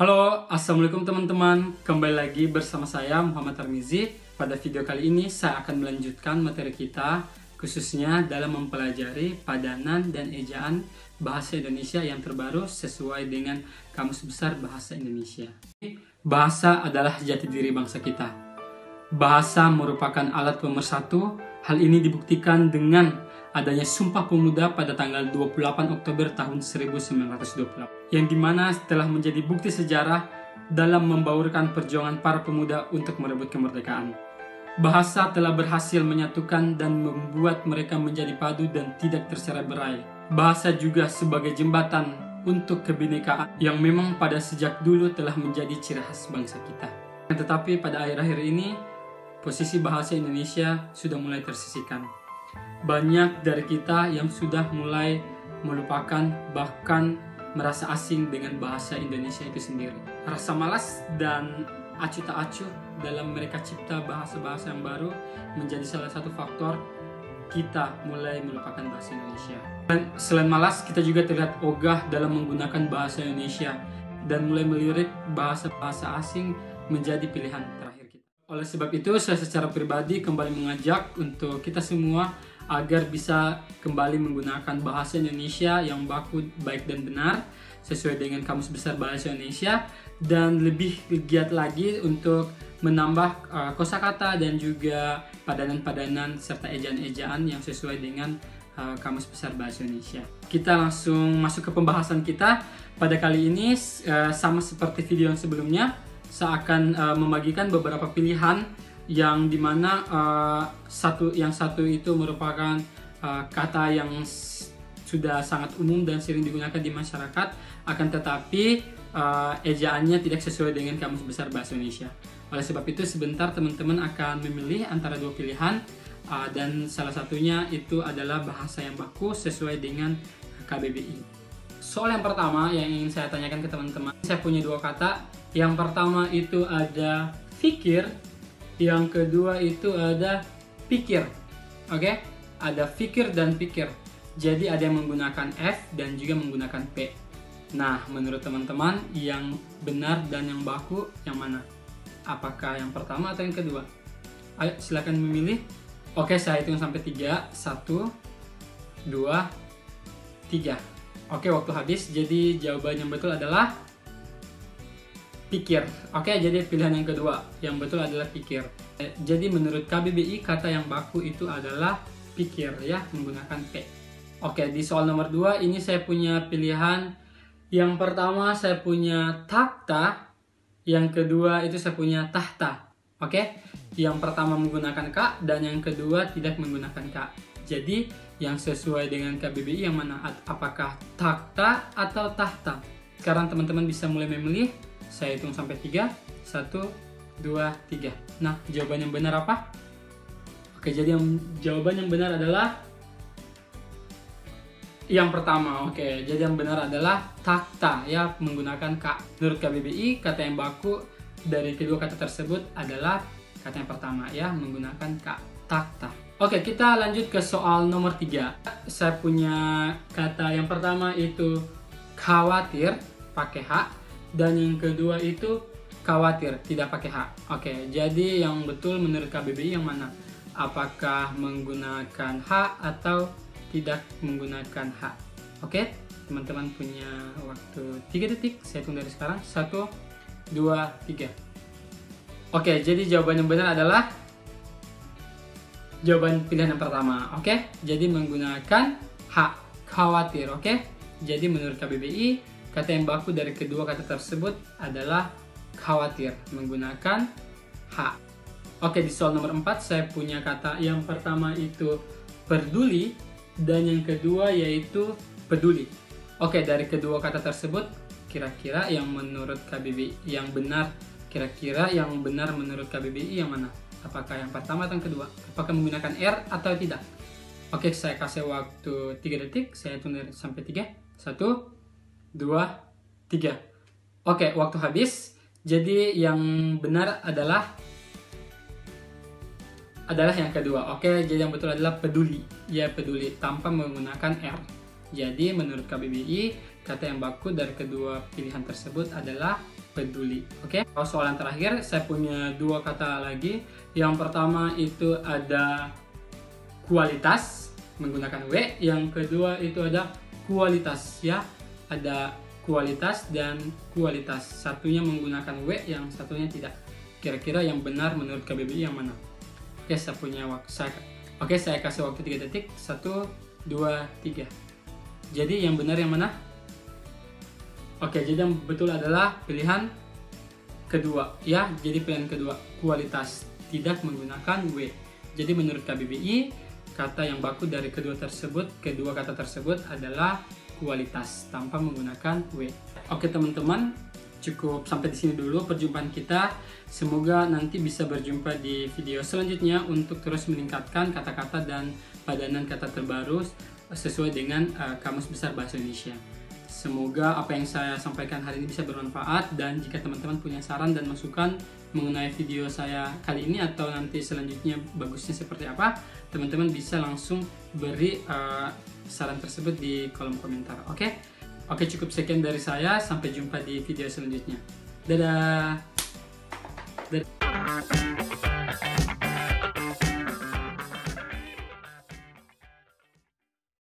Halo, assalamualaikum teman-teman. Kembali lagi bersama saya Muhammad Tarmizi. Pada video kali ini saya akan melanjutkan materi kita, khususnya dalam mempelajari padanan dan ejaan bahasa Indonesia yang terbaru sesuai dengan Kamus Besar Bahasa Indonesia. Bahasa adalah jati diri bangsa kita. Bahasa merupakan alat pemersatu. Hal ini dibuktikan dengan adanya Sumpah Pemuda pada tanggal 28 Oktober tahun 1928, yang dimana telah menjadi bukti sejarah dalam membaurkan perjuangan para pemuda untuk merebut kemerdekaan. Bahasa telah berhasil menyatukan dan membuat mereka menjadi padu dan tidak tercerai-berai. Bahasa juga sebagai jembatan untuk kebinekaan yang memang pada sejak dulu telah menjadi ciri khas bangsa kita. Tetapi pada akhir-akhir ini, posisi bahasa Indonesia sudah mulai tersisihkan. Banyak dari kita yang sudah mulai melupakan, bahkan merasa asing dengan bahasa Indonesia itu sendiri. Rasa malas dan acuh tak acuh dalam mereka cipta bahasa-bahasa yang baru menjadi salah satu faktor kita mulai melupakan bahasa Indonesia. Dan selain malas, kita juga terlihat ogah dalam menggunakan bahasa Indonesia dan mulai melirik bahasa-bahasa asing menjadi pilihan terakhir kita. Oleh sebab itu, saya secara pribadi kembali mengajak untuk kita semua agar bisa kembali menggunakan bahasa Indonesia yang baku, baik dan benar sesuai dengan Kamus Besar Bahasa Indonesia, dan lebih giat lagi untuk menambah kosakata dan juga padanan-padanan serta ejaan-ejaan yang sesuai dengan Kamus Besar Bahasa Indonesia. Kita langsung masuk ke pembahasan kita. Pada kali ini sama seperti video yang sebelumnya, saya akan membagikan beberapa pilihan yang dimana yang satu itu merupakan kata yang sudah sangat umum dan sering digunakan di masyarakat, akan tetapi ejaannya tidak sesuai dengan Kamus Besar Bahasa Indonesia. Oleh sebab itu, sebentar teman-teman akan memilih antara dua pilihan, dan salah satunya itu adalah bahasa yang baku sesuai dengan KBBI. Soal yang pertama yang ingin saya tanyakan ke teman-teman, saya punya dua kata. Yang pertama itu ada fikir, yang kedua itu ada pikir. Oke? Ada fikir dan pikir. Jadi ada yang menggunakan F dan juga menggunakan P. Nah, menurut teman-teman yang benar dan yang baku yang mana? Apakah yang pertama atau yang kedua? Ayo silakan memilih. Oke, saya hitung sampai 3. 1, 2, 3. Oke, waktu habis. Jadi jawaban yang betul adalah pikir. Oke, jadi pilihan yang kedua yang betul adalah pikir. Jadi menurut KBBI kata yang baku itu adalah pikir, ya, menggunakan P. Oke, di soal nomor 2 ini saya punya pilihan. Yang pertama saya punya takta, yang kedua itu saya punya tahta. Oke, yang pertama menggunakan K dan yang kedua tidak menggunakan K. Jadi yang sesuai dengan KBBI yang mana? Apakah takta atau tahta? Sekarang teman-teman bisa mulai memilih. Saya hitung sampai 3. 1, 2, 3. Nah, jawaban yang benar apa? Oke, jadi jawaban yang benar adalah yang pertama. Oke, jadi yang benar adalah takta, ya, menggunakan K. Menurut KBBI, kata yang baku dari kedua kata tersebut adalah kata yang pertama, ya, menggunakan K, takta. Oke, kita lanjut ke soal nomor 3. Saya punya kata yang pertama itu khawatir, pakai H. Dan yang kedua itu khawatir, tidak pakai H. Oke, jadi yang betul menurut KBBI yang mana? Apakah menggunakan H atau tidak menggunakan H? Oke, teman-teman punya waktu 3 detik. Saya hitung dari sekarang. 1, 2, 3. Oke, jadi jawaban yang benar adalah jawaban pilihan yang pertama. Oke, jadi menggunakan H, khawatir. Oke, jadi menurut KBBI kata yang baku dari kedua kata tersebut adalah khawatir, menggunakan H. Oke, di soal nomor 4 saya punya kata yang pertama itu peduli dan yang kedua yaitu peduli. Oke, dari kedua kata tersebut kira-kira yang menurut KBBI yang benar, kira-kira yang benar menurut KBBI yang mana? Apakah yang pertama atau yang kedua? Apakah menggunakan R atau tidak? Oke, saya kasih waktu 3 detik. Saya hitung dari sampai 3. 1, 2, 3. Oke, waktu habis. Jadi yang benar adalah yang kedua. Oke, jadi yang betul adalah peduli. Ya, peduli tanpa menggunakan R. Jadi menurut KBBI, kata yang baku dari kedua pilihan tersebut adalah peduli. Oke, soalan terakhir saya punya dua kata lagi. Yang pertama itu ada kualitas menggunakan W, yang kedua itu ada kualitas ya. Ada kualitas dan kualitas. Satunya menggunakan W, yang satunya tidak. Kira-kira yang benar menurut KBBI yang mana? Oke, saya kasih waktu 3 detik. 1, 2, 3. Jadi yang benar yang mana? Oke, jadi yang betul adalah pilihan kedua ya. Jadi pilihan kedua, kualitas, tidak menggunakan W. Jadi menurut KBBI, kata yang baku dari kedua kata tersebut adalah kualitas tanpa menggunakan W. Oke teman-teman, cukup sampai di sini dulu perjumpaan kita. Semoga nanti bisa berjumpa di video selanjutnya untuk terus meningkatkan kata-kata dan padanan kata terbaru sesuai dengan Kamus Besar Bahasa Indonesia. Semoga apa yang saya sampaikan hari ini bisa bermanfaat, dan jika teman-teman punya saran dan masukan mengenai video saya kali ini atau nanti selanjutnya bagusnya seperti apa, teman-teman bisa langsung beri saran tersebut di kolom komentar. Oke, cukup sekian dari saya. Sampai jumpa di video selanjutnya. Dadah.